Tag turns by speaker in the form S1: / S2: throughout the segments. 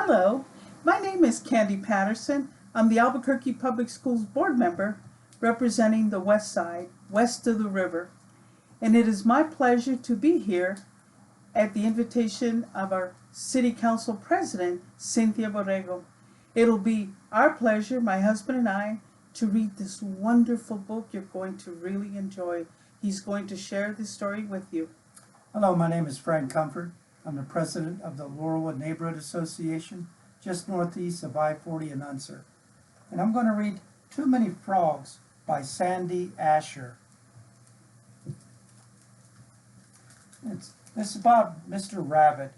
S1: Hello, my name is Candy Patterson. I'm the Albuquerque Public Schools board member representing the west side, west of the river. And it is my pleasure to be here at the invitation of our City Council President, Cynthia Borrego. It'll be our pleasure, my husband and I, to read this wonderful book you're going to really enjoy. He's going to share this story with you.
S2: Hello, my name is Frank Comfort. I'm the president of the Laurelwood Neighborhood Association, just northeast of I-40 in Unser. And I'm going to read Too Many Frogs by Sandy Asher. It's about Mr. Rabbit.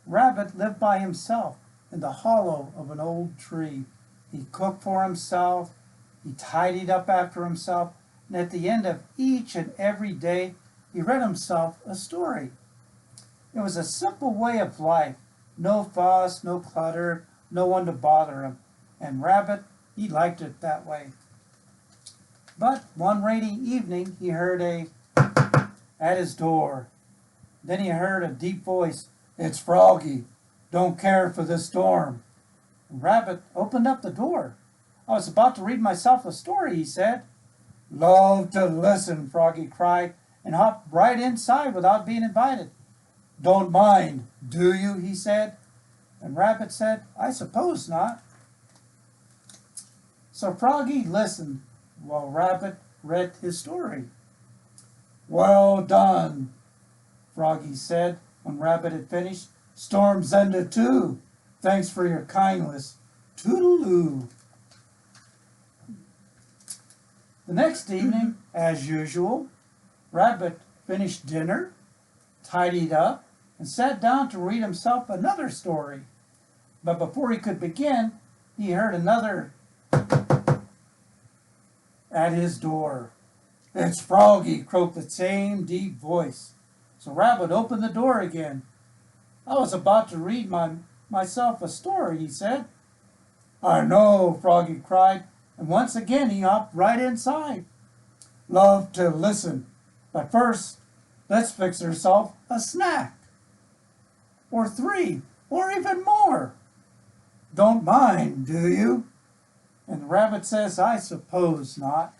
S2: Rabbit lived by himself in the hollow of an old tree. He cooked for himself, he tidied up after himself, and at the end of each and every day, he read himself a story. It was a simple way of life. No fuss, no clutter, no one to bother him. And Rabbit, he liked it that way. But one rainy evening, he heard at his door. Then he heard a deep voice, "It's Froggy. Don't care for the storm." And Rabbit opened up the door. "I was about to read myself a story," he said. "Love to listen," Froggy cried, and hopped right inside without being invited. "Don't mind, do you?" he said. And Rabbit said, "I suppose not." So Froggy listened while Rabbit read his story. "Well done," Froggy said when Rabbit had finished. "Storm's ended too. Thanks for your kindness. Toodaloo." The next evening, as usual, Rabbit finished dinner, tidied up, and sat down to read himself another story. But before he could begin, he heard another at his door. "It's Froggy," croaked the same deep voice. So Rabbit opened the door again. "I was about to read myself a story," he said. "I know," Froggy cried, and once again he hopped right inside. "Love to listen, but first, let's fix ourselves a snack. Or 3, or even more. Don't mind, do you?" And the Rabbit says, "I suppose not."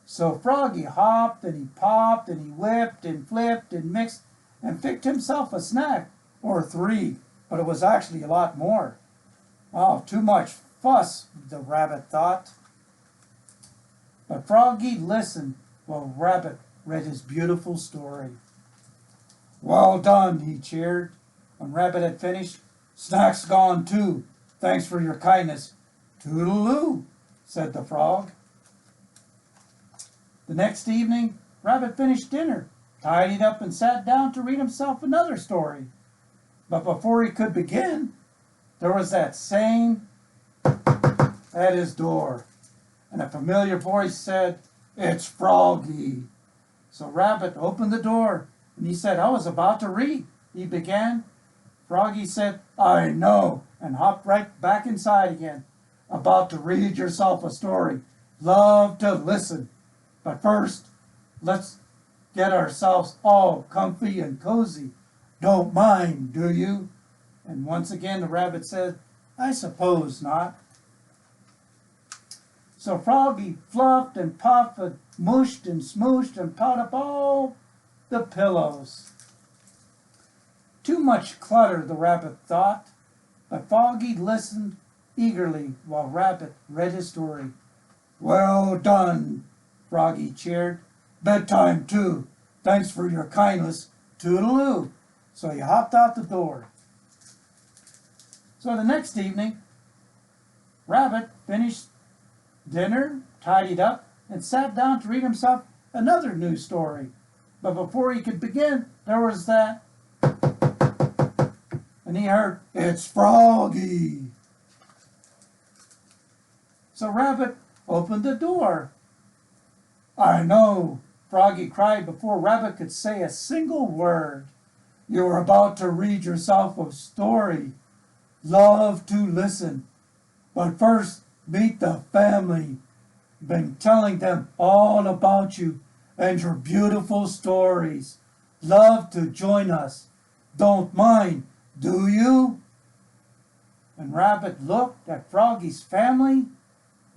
S2: So Froggy hopped and he popped and he whipped and flipped and mixed and picked himself a snack, or 3, but it was actually a lot more. Oh, too much fuss, the Rabbit thought. But Froggy listened while Rabbit read his beautiful story. "Well done," he cheered when Rabbit had finished. "Snack's gone too. Thanks for your kindness. Toodaloo," said the frog. The next evening, Rabbit finished dinner, tidied up, and sat down to read himself another story. But before he could begin, there was that same at his door, and a familiar voice said, "It's Froggy." So Rabbit opened the door, and he said, "I was about to read," he began. Froggy said, "I know," and hopped right back inside again. "About to read yourself a story. Love to listen. But first, let's get ourselves all comfy and cozy. Don't mind, do you?" And once again the Rabbit said, "I suppose not." So Froggy fluffed and puffed and mushed and smooshed and piled up all the pillows. Too much clutter, the Rabbit thought, but Froggy listened eagerly while Rabbit read his story. "Well done," Froggy cheered. "Bedtime too. Thanks for your kindness. Toodaloo." So he hopped out the door. So the next evening, Rabbit finished dinner, tidied up, and sat down to read himself another new story. But before he could begin, there was that, and he heard, "It's Froggy." So Rabbit opened the door. "I know," Froggy cried before Rabbit could say a single word. "You were about to read yourself a story. Love to listen. But first, meet the family. Been telling them all about you and your beautiful stories. Love to join us. Don't mind, "Do you?" And Rabbit looked at Froggy's family,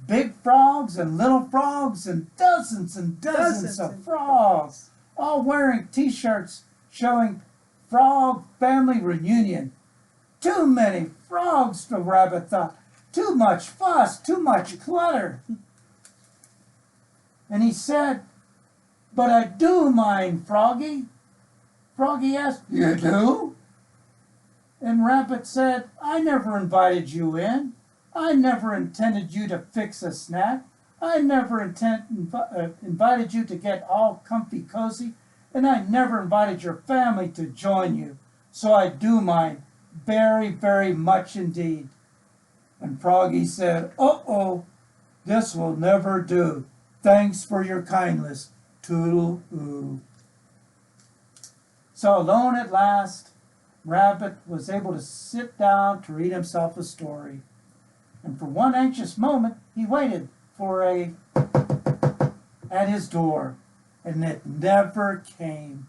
S2: big frogs and little frogs and dozens of frogs, all wearing t-shirts showing Frog Family Reunion. Too many frogs, the rabbit thought. Too much fuss, too much clutter. And he said, "But I do mind, Froggy." Froggy asked, "You do?" And Rabbit said, "I never invited you in. I never intended you to fix a snack. I never invited you to get all comfy cozy. And I never invited your family to join you. So I do mind very, very much indeed." And Froggy said, "Uh-oh, this will never do. Thanks for your kindness. Toodle-oo." So alone at last, Rabbit was able to sit down to read himself a story. And for one anxious moment, he waited for at his door, and it never came.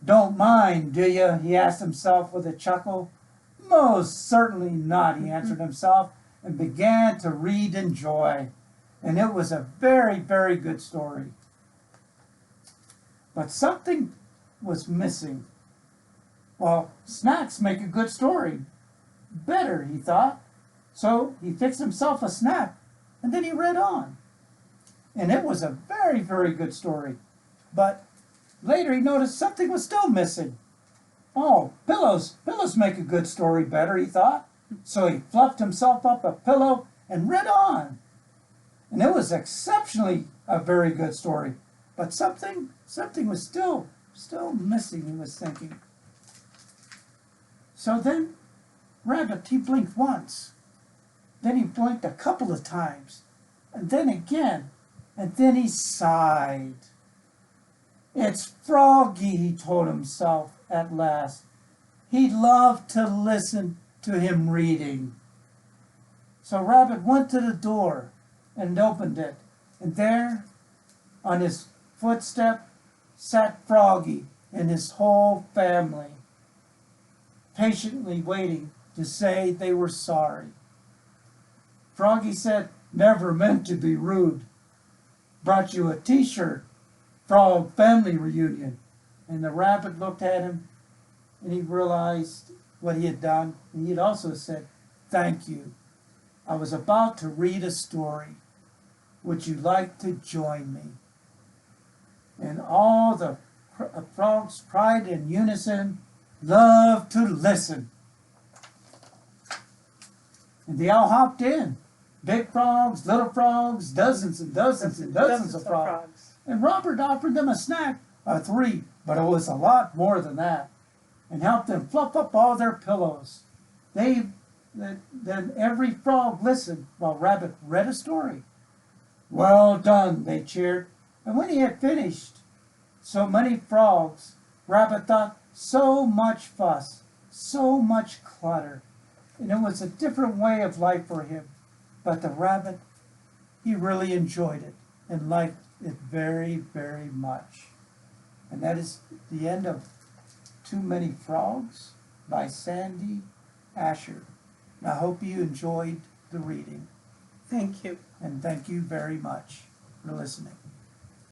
S2: "Don't mind, do you?" he asked himself with a chuckle. "Most certainly not," he answered himself, and began to read in joy. And it was a very, very good story. But something was missing. Well, snacks make a good story better, he thought. So he fixed himself a snack, and then he read on. And it was a very, very good story. But later he noticed something was still missing. "Oh, pillows make a good story better," he thought. So he fluffed himself up a pillow and read on. And it was exceptionally a very good story. But something was still missing, he was thinking. So then Rabbit, he blinked once. Then he blinked a couple of times. And then again. And then he sighed. "It's Froggy," he told himself at last. He'd love to listen to him reading. So Rabbit went to the door and opened it. And there, on his footstep, sat Froggy and his whole family, patiently waiting to say they were sorry. Froggy said, "Never meant to be rude. Brought you a t-shirt, Frog Family Reunion." And the rabbit looked at him, and he realized what he had done. And he had also said, "Thank you. I was about to read a story. Would you like to join me?" And all the frogs cried in unison, "Love to listen." And they all hopped in. Big frogs, little frogs, dozens and dozens and dozens of frogs. And Robert offered them a snack, or 3, but it was a lot more than that, and helped them fluff up all their pillows. Then every frog listened while Rabbit read a story. "Well done," they cheered. And when he had finished, so many frogs, Rabbit thought, so much fuss, so much clutter. And it was a different way of life for him. But the rabbit, he really enjoyed it and liked it very, very much. And that is the end of Too Many Frogs by Sandy Asher. And I hope you enjoyed the reading.
S1: Thank you.
S2: And thank you very much for listening.